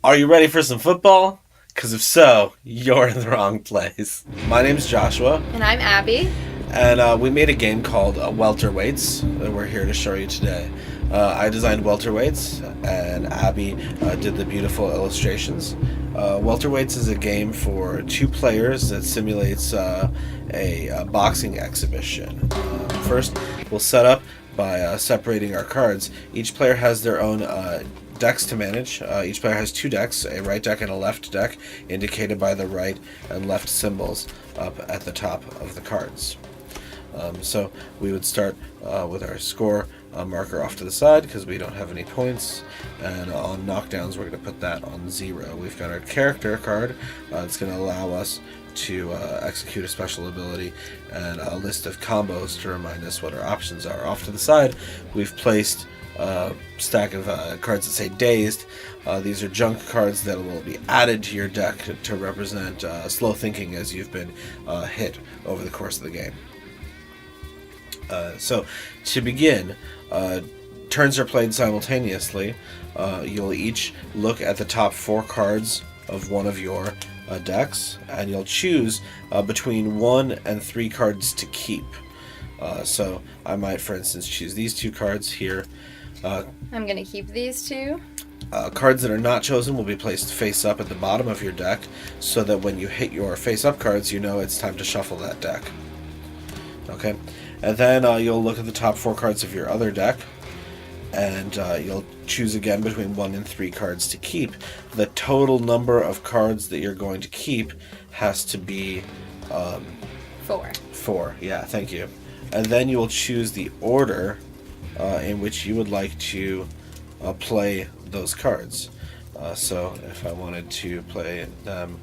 Are you ready for some football? Because if so, you're in the wrong place. My name's Joshua. And I'm Abby. And we made a game called Welterweights that we're here to show you today. I designed Welterweights, and Abby did the beautiful illustrations. Welterweights is a game for two players that simulates a boxing exhibition. First, we'll set up by separating our cards. Each player has their own decks to manage. Each player has two decks, a right deck and a left deck, indicated by the right and left symbols up at the top of the cards. So we would start with our score marker off to the side because we don't have any points, and on knockdowns we're going to put that on 0. We've got our character card that's going to allow us to execute a special ability, and a list of combos to remind us what our options are. Off to the side we've placed a stack of cards that say dazed. These are junk cards that will be added to your deck to represent slow thinking as you've been hit over the course of the game. So to begin, turns are played simultaneously. You'll each look at the top 4 cards of one of your decks, and you'll choose between 1 and 3 cards to keep. So I might, for instance, choose these 2 cards here. I'm going to keep these 2. Cards that are not chosen will be placed face up at the bottom of your deck, so that when you hit your face up cards, you know it's time to shuffle that deck. Okay, and then you'll look at the top 4 cards of your other deck, and you'll choose again between 1 and 3 cards to keep. The total number of cards that you're going to keep has to be 4. 4, yeah, thank you. And then you will choose the order in which you would like to play those cards. So if I wanted to play them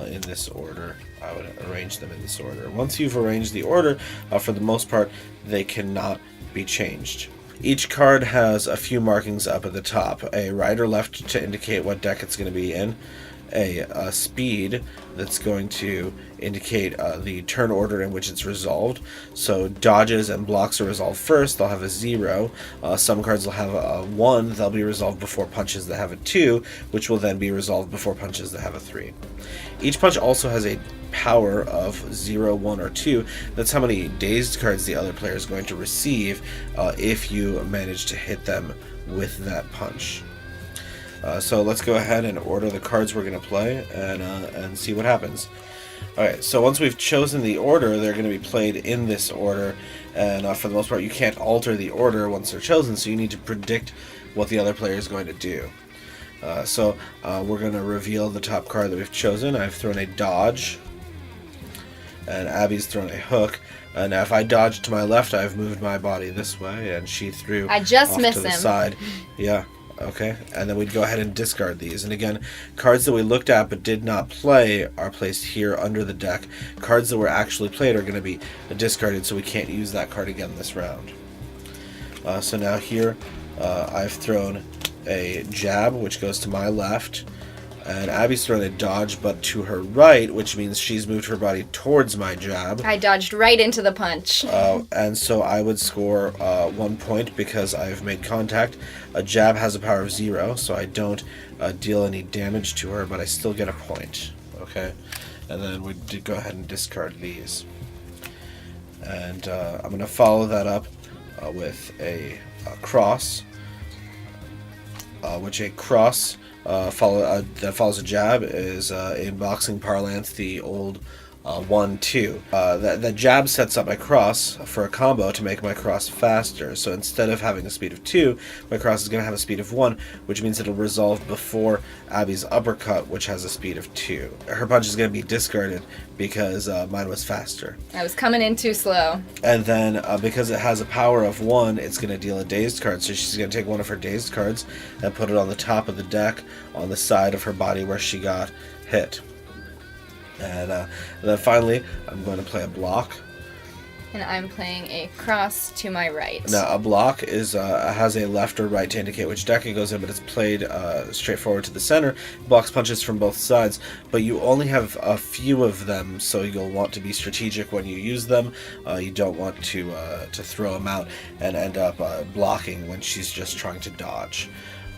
in this order, I would arrange them in this order. Once you've arranged the order, for the most part, they cannot be changed. Each card has a few markings up at the top, a right or left to indicate what deck it's going to be in, a speed that's going to indicate the turn order in which it's resolved. So dodges and blocks are resolved first, they'll have a 0. Some cards will have a 1, they'll be resolved before punches that have a 2, which will then be resolved before punches that have a 3. Each punch also has a power of 0, 1, or 2. That's how many dazed cards the other player is going to receive if you manage to hit them with that punch. So let's go ahead and order the cards we're going to play and see what happens. Alright, so once we've chosen the order, they're going to be played in this order, and for the most part you can't alter the order once they're chosen, so you need to predict what the other player is going to do. So we're going to reveal the top card that we've chosen. I've thrown a dodge, and Abby's thrown a hook. And if I dodge to my left, I've moved my body this way, and she threw I just off miss to the him. side. Yeah. Okay, and then we'd go ahead and discard these. And again, cards that we looked at but did not play are placed here under the deck. Cards that were actually played are going to be discarded, so we can't use that card again this round. So now here, I've thrown a jab, which goes to my left, and Abby's thrown a dodge, but to her right, which means she's moved her body towards my jab. I dodged right into the punch. And so I would score 1 point because I've made contact. A jab has a power of 0, so I don't deal any damage to her, but I still get a point. Okay, and then we did go ahead and discard these. And I'm going to follow that up with a cross, which a cross that follows a jab is in boxing parlance the old 1-2. That jab sets up my cross for a combo to make my cross faster. So instead of having a speed of 2, my cross is going to have a speed of 1, which means it'll resolve before Abby's uppercut, which has a speed of 2. Her punch is going to be discarded because mine was faster. I was coming in too slow. And then because it has a power of 1, it's going to deal a dazed card. So she's going to take one of her dazed cards and put it on the top of the deck on the side of her body where she got hit. And then finally, I'm going to play a block. And I'm playing a cross to my right. Now, a block is has a left or right to indicate which deck it goes in, but it's played straight forward to the center. It blocks punches from both sides, but you only have a few of them, so you'll want to be strategic when you use them. You don't want to throw them out and end up blocking when she's just trying to dodge.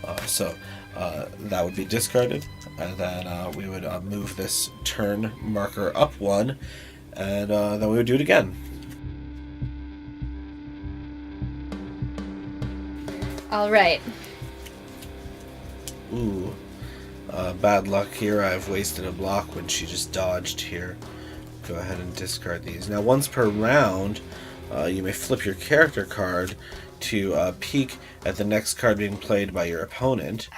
That would be discarded, and then we would move this turn marker up 1, and then we would do it again. All right. Ooh. Bad luck here. I've wasted a block when she just dodged here. Go ahead and discard these. Now, once per round, you may flip your character card to peek at the next card being played by your opponent,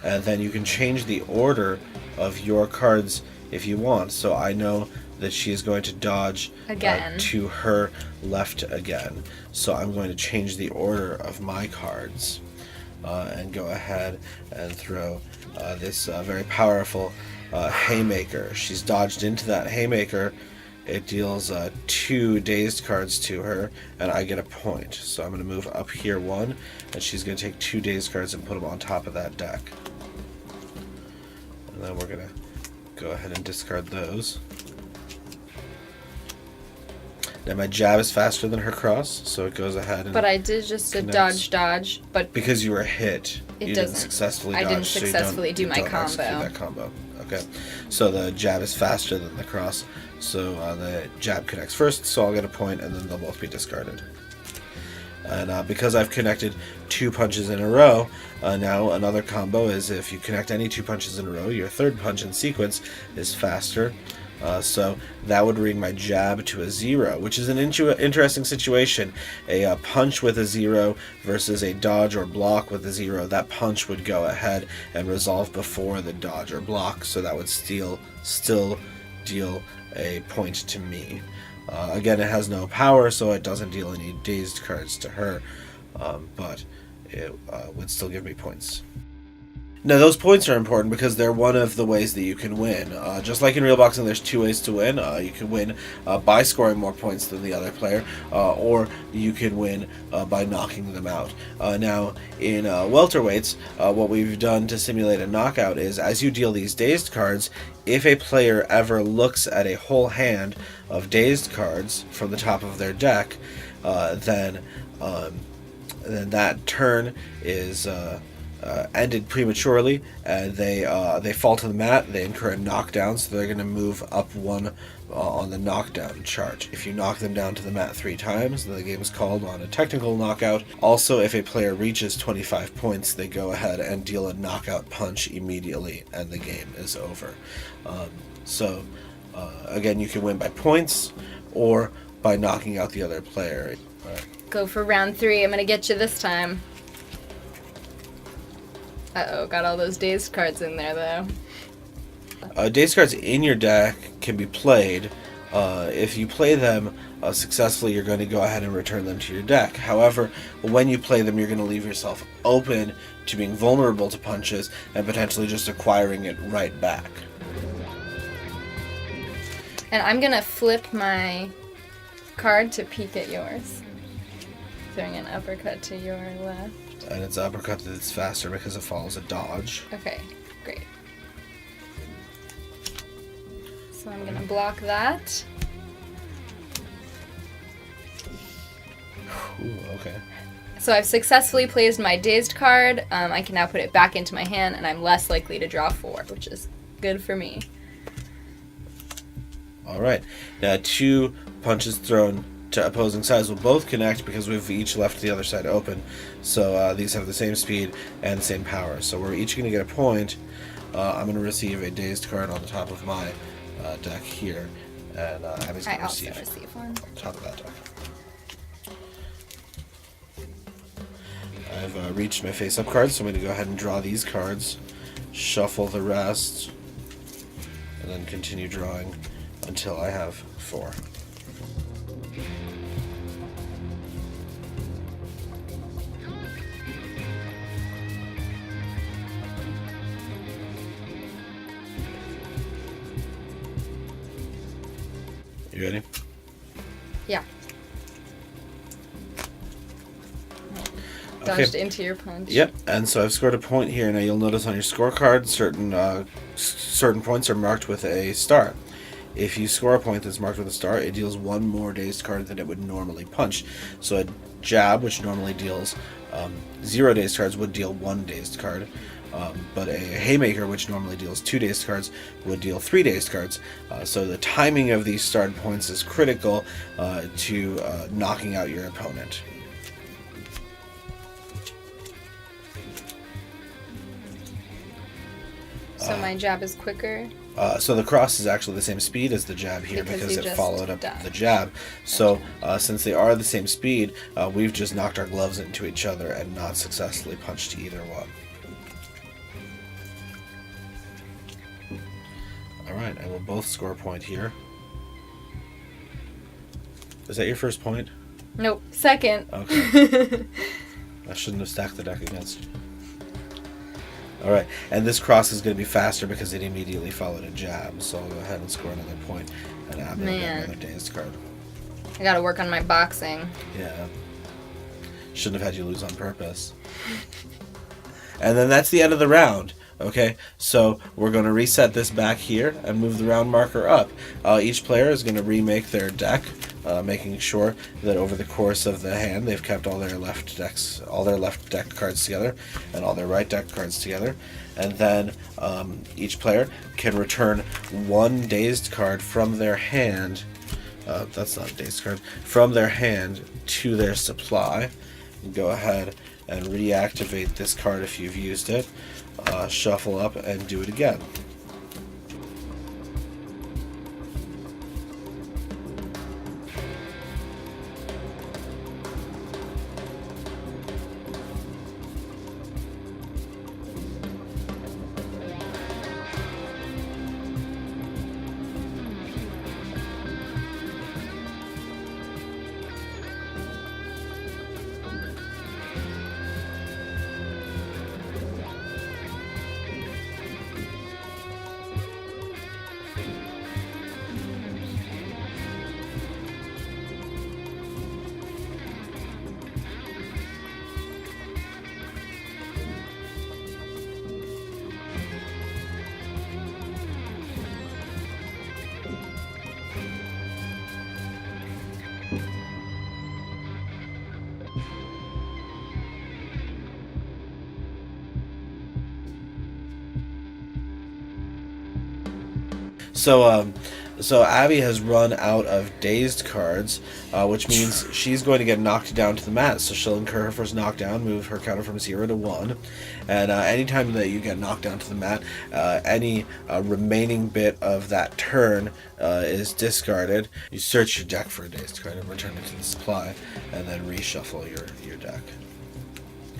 and then you can change the order of your cards if you want. So I know that she is going to dodge Again. to her left again. So I'm going to change the order of my cards and go ahead and throw this very powerful haymaker. She's dodged into that haymaker. It deals 2 dazed cards to her, and I get a point. So I'm going to move up here 1, and she's going to take 2 dazed cards and put them on top of that deck. And then we're going to go ahead and discard those. Now my jab is faster than her cross, so it goes ahead and... But I did just a dodge, but... Because you were hit. It you doesn't. Didn't successfully dodge, I didn't so you successfully do you my don't execute combo. that combo. Okay. So the jab is faster than the cross, so the jab connects first, so I'll get a point, and then they'll both be discarded. And because I've connected 2 punches in a row, now another combo is if you connect any 2 punches in a row, your third punch in sequence is faster. So that would bring my jab to a 0, which is an interesting situation. A punch with a 0 versus a dodge or block with a 0. That punch would go ahead and resolve before the dodge or block, so that would still deal a point to me. Again, it has no power, so it doesn't deal any dazed cards to her, but it would still give me points. Now, those points are important because they're one of the ways that you can win. Just like in real boxing, there's 2 ways to win. You can win by scoring more points than the other player, or you can win by knocking them out. Now, in welterweights, what we've done to simulate a knockout is, as you deal these dazed cards, if a player ever looks at a whole hand of dazed cards from the top of their deck, then that turn is... ended prematurely, and they fall to the mat. They incur a knockdown, so they're going to move up 1 on the knockdown chart. If you knock them down to the mat 3 times, then the game is called on a technical knockout. Also, if a player reaches 25 points, they go ahead and deal a knockout punch immediately, and the game is over. Again, you can win by points or by knocking out the other player. Go for round 3. I'm going to get you this time. Uh-oh, got all those dazed cards in there, though. Dazed cards in your deck can be played. If you play them successfully, you're going to go ahead and return them to your deck. However, when you play them, you're going to leave yourself open to being vulnerable to punches and potentially just acquiring it right back. And I'm going to flip my card to peek at yours. Throwing an uppercut to your left. And it's uppercut that's faster because it follows a dodge. Okay, great. So I'm gonna block that. Ooh, okay. So I've successfully placed my dazed card. I can now put it back into my hand, and I'm less likely to draw 4, which is good for me. All right. Now 2 punches thrown to opposing sides will both connect because we've each left the other side open. So these have the same speed and the same power. So we're each going to get a point. I'm going to receive a dazed card on the top of my deck here, and Abby's going to receive one. on top of that deck. I've reached my face-up cards, so I'm going to go ahead and draw these cards, shuffle the rest, and then continue drawing until I have 4. You ready? Yeah. Okay. Dodged into your punch. Yep, and so I've scored a point here. Now you'll notice on your scorecard, certain points are marked with a star. If you score a point that's marked with a star, it deals 1 more dazed card than it would normally punch. So a jab, which normally deals 0 dazed cards would deal 1 dazed card. But a Haymaker, which normally deals 2 dazed cards, would deal 3 dazed cards. So the timing of these start points is critical to knocking out your opponent. So my jab is quicker? So the cross is actually the same speed as the jab here because it followed up the jab. So since they are the same speed, we've just knocked our gloves into each other and not successfully punched either one. Alright, and we'll both score a point here. Is that your first point? Nope, second. Okay. I shouldn't have stacked the deck against you. Alright, and this cross is going to be faster because it immediately followed a jab, so I'll go ahead and score another point and add another dazed card. I gotta work on my boxing. Yeah. Shouldn't have had you lose on purpose. And then that's the end of the round. Okay, so we're going to reset this back here and move the round marker up. Each player is going to remake their deck, making sure that over the course of the hand they've kept all their left deck cards together and all their right deck cards together. And then each player can return 1 dazed card from their hand. That's not a dazed card. From their hand to their supply. Go ahead and reactivate this card if you've used it. Shuffle up and do it again. So Abby has run out of dazed cards, which means she's going to get knocked down to the mat. So she'll incur her first knockdown, move her counter from 0 to 1, and anytime that you get knocked down to the mat, any remaining bit of that turn is discarded. You search your deck for a dazed card and return it to the supply, and then reshuffle your deck.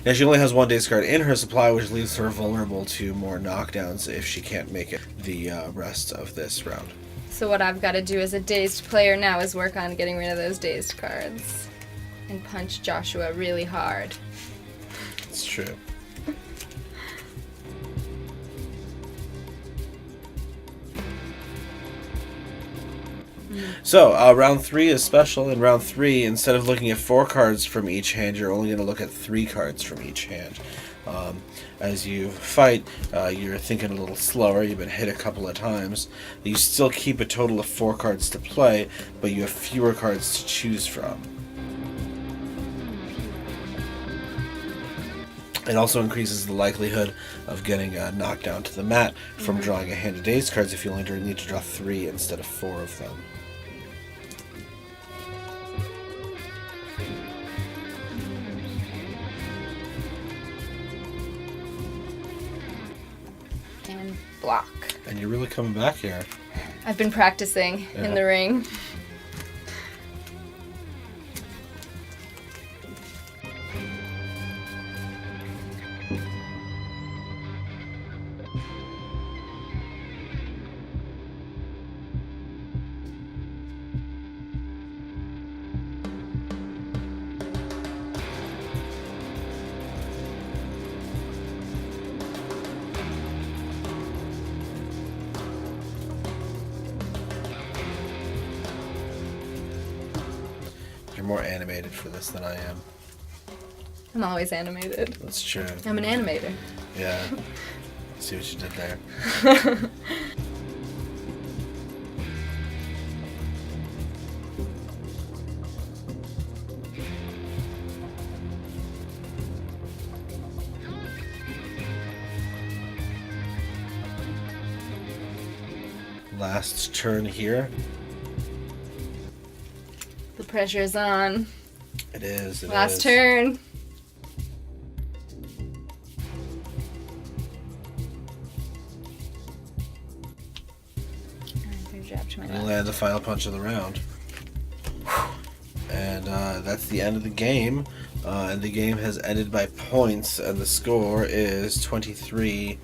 Now she only has 1 dazed card in her supply, which leaves her vulnerable to more knockdowns if she can't make it the rest of this round. So what I've got to do as a dazed player now is work on getting rid of those dazed cards and punch Joshua really hard. It's true. So, round 3 is special. In round 3, instead of looking at 4 cards from each hand, you're only going to look at 3 cards from each hand. As you fight, you're thinking a little slower. You've been hit a couple of times. You still keep a total of 4 cards to play, but you have fewer cards to choose from. It also increases the likelihood of getting knocked down to the mat from drawing a hand of dazed cards if you only need to draw 3 instead of 4 of them. And block. And you're really coming back here. I've been practicing in the ring. You're more animated for this than I am. I'm always animated. That's true. I'm an animator. Yeah. See what you did there. last turn here. The pressure's on. It is. Last turn. You land the final punch of the round. And that's the end of the game. And the game has ended by points, and the score is 23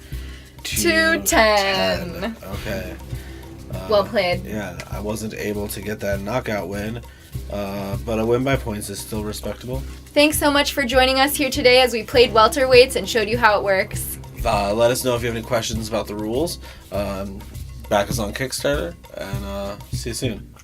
to 10. Okay. Well played. Yeah, I wasn't able to get that knockout win, but a win by points is still respectable. Thanks so much for joining us here today as we played Welterweights and showed you how it works. Let us know if you have any questions about the rules. Back us on Kickstarter, and see you soon.